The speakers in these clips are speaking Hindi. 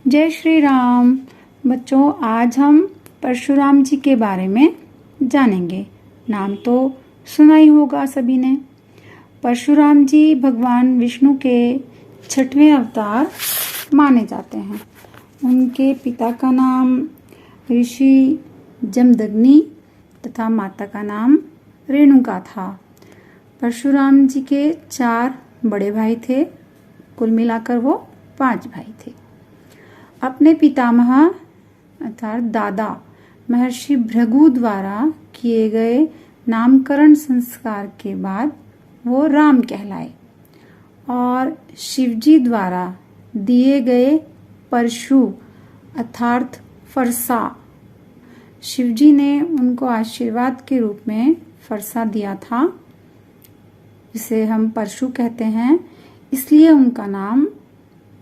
जय श्री राम। बच्चों, आज हम परशुराम जी के बारे में जानेंगे। नाम तो सुना ही होगा सभी ने। परशुराम जी भगवान विष्णु के 6वें अवतार माने जाते हैं। उनके पिता का नाम ऋषि जमदग्नि तथा माता का नाम रेणुका था। परशुराम जी के 4 बड़े भाई थे। कुल मिलाकर वो 5 भाई थे। अपने पितामह अर्थात दादा महर्षि भृगु द्वारा किए गए नामकरण संस्कार के बाद वो राम कहलाए और शिवजी द्वारा दिए गए परशु अर्थात फरसा, शिवजी ने उनको आशीर्वाद के रूप में फरसा दिया था, जिसे हम परशु कहते हैं, इसलिए उनका नाम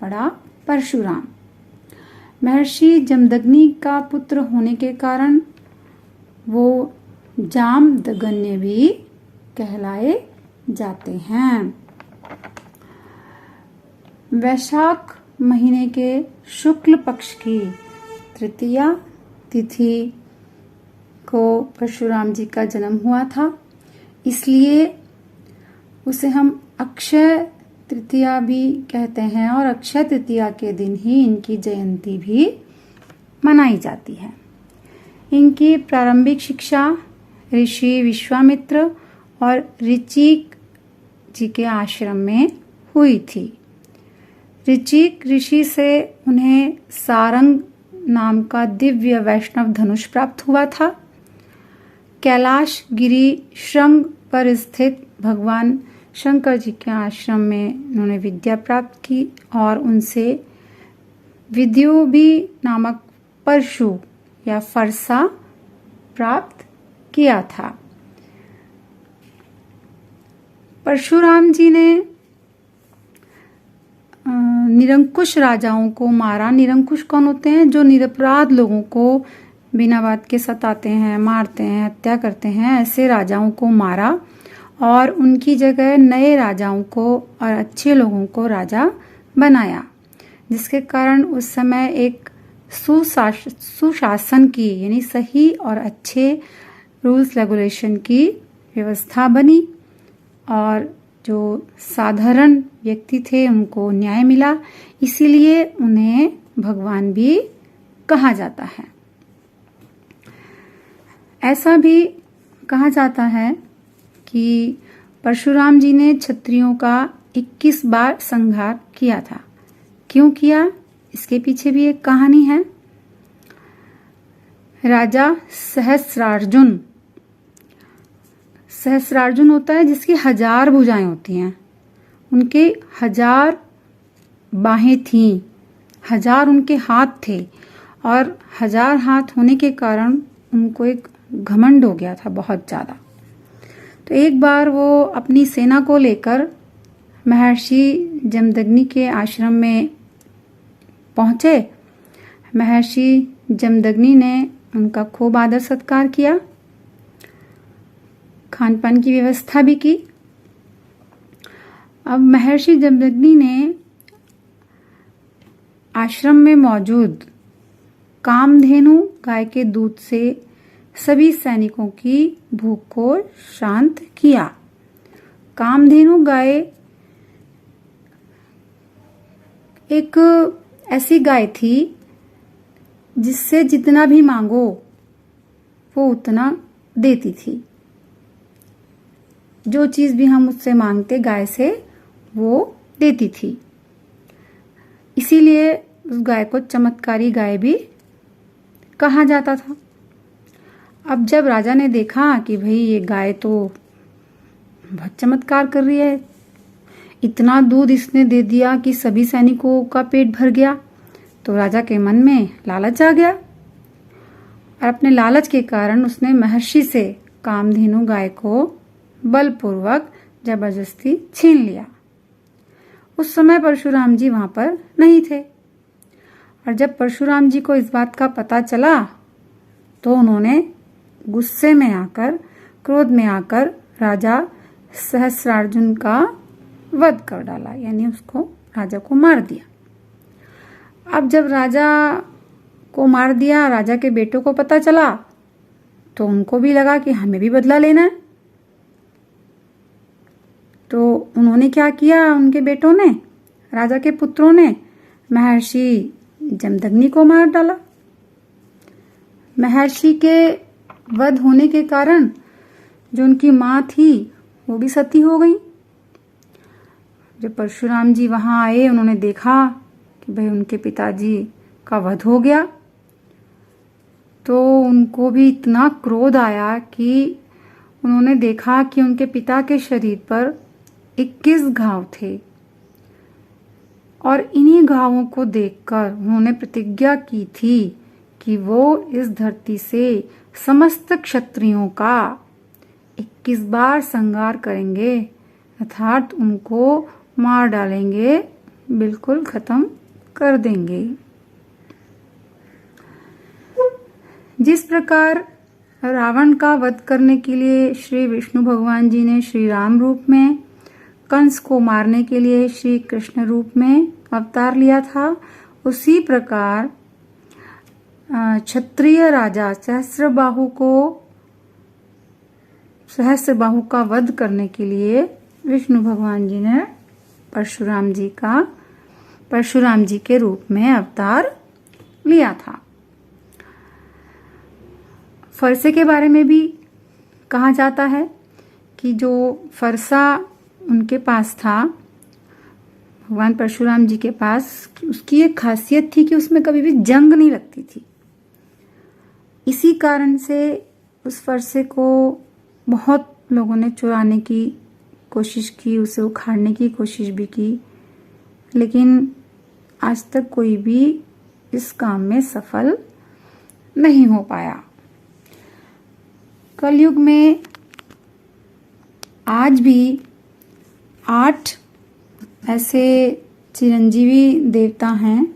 पड़ा परशुराम। महर्षि जमदग्नि का पुत्र होने के कारण वो जामदग्नि भी कहलाए जाते हैं। वैशाख महीने के शुक्ल पक्ष की तृतीया तिथि को परशुराम जी का जन्म हुआ था, इसलिए उसे हम अक्षय तृतीया भी कहते हैं और अक्षय तृतीया के दिन ही इनकी जयंती भी मनाई जाती है। इनकी प्रारंभिक शिक्षा ऋषि विश्वामित्र और ऋचिक जी के आश्रम में हुई थी। ऋचिक ऋषि से उन्हें सारंग नाम का दिव्य वैष्णव धनुष प्राप्त हुआ था। कैलाश गिरी श्रृंग पर स्थित भगवान शंकर जी के आश्रम में उन्होंने विद्या प्राप्त की और उनसे विद्योभी नामक परशु या फरसा प्राप्त किया था। परशुराम जी ने निरंकुश राजाओं को मारा। निरंकुश कौन होते हैं? जो निरपराध लोगों को बिना बात के सताते हैं, मारते हैं, हत्या करते हैं, ऐसे राजाओं को मारा और उनकी जगह नए राजाओं को और अच्छे लोगों को राजा बनाया, जिसके कारण उस समय एक सुशासन की यानी सही और अच्छे रूल्स रेगुलेशन की व्यवस्था बनी और जो साधारण व्यक्ति थे उनको न्याय मिला, इसीलिए उन्हें भगवान भी कहा जाता है। ऐसा भी कहा जाता है कि परशुराम जी ने क्षत्रियों का 21 बार संहार किया था। क्यों किया? इसके पीछे भी एक कहानी है। राजा सहस्रार्जुन होता है जिसकी 1000 भुजाएं होती हैं। उनके 1000 बाहें थीं, 1000 उनके हाथ थे और 1000 हाथ होने के कारण उनको एक घमंड हो गया था बहुत ज्यादा। तो एक बार वो अपनी सेना को लेकर महर्षि जमदग्नि के आश्रम में पहुंचे। महर्षि जमदग्नि ने उनका खूब आदर सत्कार किया, खान पान की व्यवस्था भी की। अब महर्षि जमदग्नि ने आश्रम में मौजूद कामधेनु गाय के दूध से सभी सैनिकों की भूख को शांत किया। कामधेनु गाय एक ऐसी गाय थी जिससे जितना भी मांगो वो उतना देती थी। जो चीज भी हम उससे मांगते गाय से वो देती थी, इसीलिए उस गाय को चमत्कारी गाय भी कहा जाता था। अब जब राजा ने देखा कि भाई ये गाय तो बहुत चमत्कार कर रही है, इतना दूध इसने दे दिया कि सभी सैनिकों का पेट भर गया, तो राजा के मन में लालच आ गया और अपने लालच के कारण उसने महर्षि से कामधेनु गाय को बलपूर्वक जबरदस्ती छीन लिया। उस समय परशुराम जी वहां पर नहीं थे और जब परशुराम जी को इस बात का पता चला तो उन्होंने गुस्से में आकर, क्रोध में आकर राजा सहस्रार्जुन का वध कर डाला, यानी उसको राजा को मार दिया। अब जब राजा को मार दिया, राजा के बेटों को पता चला, तो उनको भी लगा कि हमें भी बदला लेना है। तो उन्होंने क्या किया, उनके बेटों ने, राजा के पुत्रों ने महर्षि जमदग्नि को मार डाला। महर्षि के वध होने के कारण जो उनकी माँ थी वो भी सती हो गई। जब परशुराम जी वहां आए, उन्होंने देखा कि भाई उनके पिताजी का वध हो गया, तो उनको भी इतना क्रोध आया कि उन्होंने देखा कि उनके पिता के शरीर पर 21 घाव थे, और इन्हीं घावों को देखकर उन्होंने प्रतिज्ञा की थी कि वो इस धरती से समस्त क्षत्रियों का 21 बार संहार करेंगे, अर्थात उनको मार डालेंगे, बिल्कुल खत्म कर देंगे। जिस प्रकार रावण का वध करने के लिए श्री विष्णु भगवान जी ने श्री राम रूप में, कंस को मारने के लिए श्री कृष्ण रूप में अवतार लिया था, उसी प्रकार क्षत्रिय राजा सहस्त्रबाहु का वध करने के लिए विष्णु भगवान जी ने परशुराम जी के रूप में अवतार लिया था। फरसे के बारे में भी कहा जाता है कि जो फरसा उनके पास था, भगवान परशुराम जी के पास, उसकी एक खासियत थी कि उसमें कभी भी जंग नहीं लगती थी। इसी कारण से उस फरसे को बहुत लोगों ने चुराने की कोशिश की, उसे उखाड़ने की कोशिश भी की, लेकिन आज तक कोई भी इस काम में सफल नहीं हो पाया। कलयुग में आज भी 8 ऐसे चिरंजीवी देवता हैं,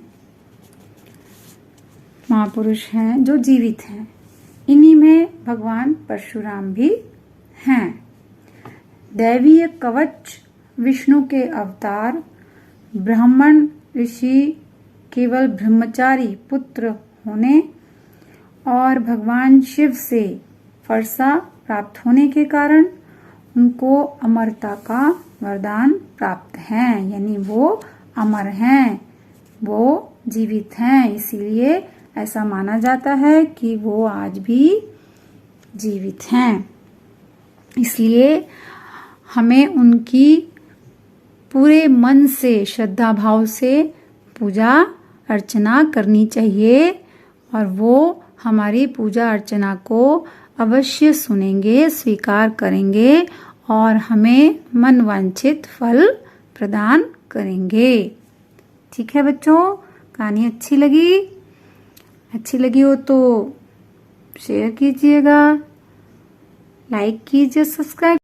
महापुरुष हैं जो जीवित हैं। इन्हीं में भगवान परशुराम भी हैं। दैवीय कवच विष्णु के अवतार, ब्राह्मण ऋषि केवल ब्रह्मचारी पुत्र होने और भगवान शिव से फरसा प्राप्त होने के कारण उनको अमरता का वरदान प्राप्त है, यानी वो अमर हैं, वो जीवित हैं। इसीलिए ऐसा माना जाता है कि वो आज भी जीवित हैं। इसलिए हमें उनकी पूरे मन से, श्रद्धा भाव से पूजा अर्चना करनी चाहिए, और वो हमारी पूजा अर्चना को अवश्य सुनेंगे, स्वीकार करेंगे और हमें मनवांछित फल प्रदान करेंगे। ठीक है बच्चों, कहानी अच्छी लगी हो तो शेयर कीजिएगा, लाइक कीजिए, सब्सक्राइब